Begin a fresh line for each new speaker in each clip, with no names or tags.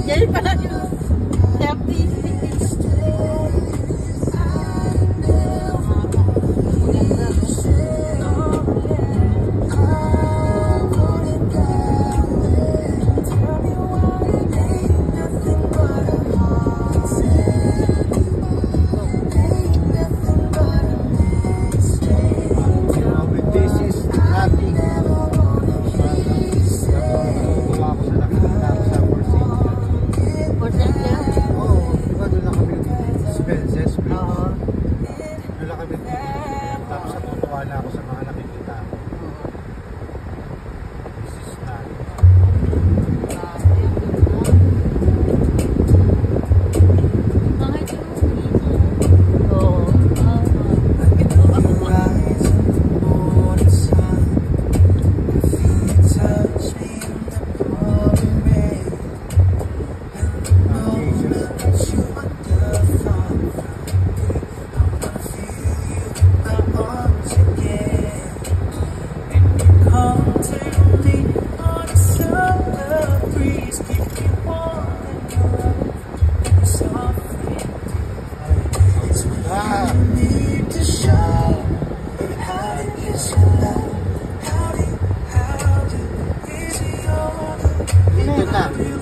Yan pala yung happy.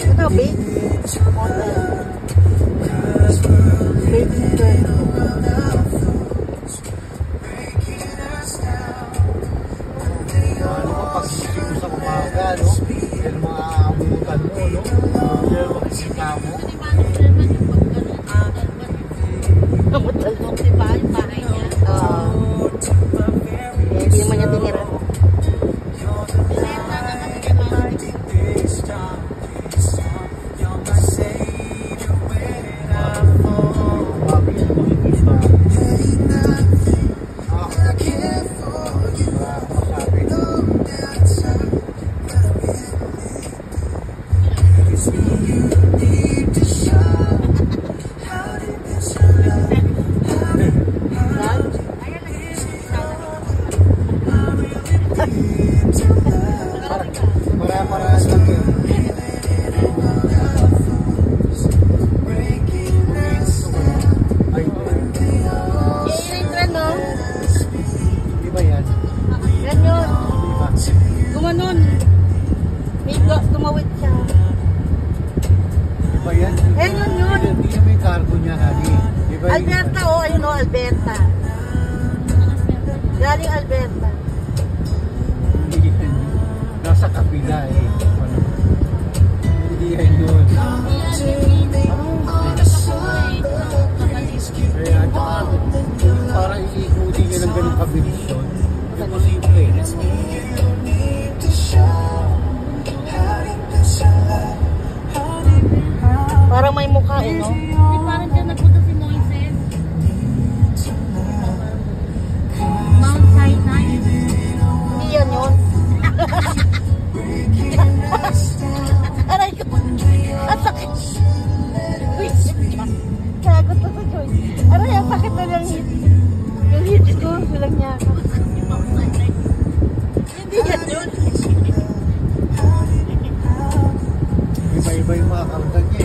Ito, big motor. Big ano mo pag-isip mo sa umaga, no? Dahil mga abutan mo, no? Dahil makikita mo. Kamutal mo, diba? Yung bahay niya. Hindi naman niya tinira. Gumanon. May gumawit siya.
Diba yan?
Eh, yun.
Hindi na may cargo niya, Hali. Diba
Alberta, oh. Ayun, oh, Alberta. Galing Alberta.
Nasa kapila eh. Hindi yan yun. Kaya parang iikutin niya ng ganong kabilis yun. Imposible.
Parang may mukha eh, no?
Di parang dyan nagpunta si Moises. Mount Sinai.
Hindi yan yun. Aray ko. Ang sakit. Kagot na sa Joy. Aray, ang sakit na lang hit. Yung hit ko, bilang niya ako. Hindi yan yun.
Iba-iba yung mga karga niya.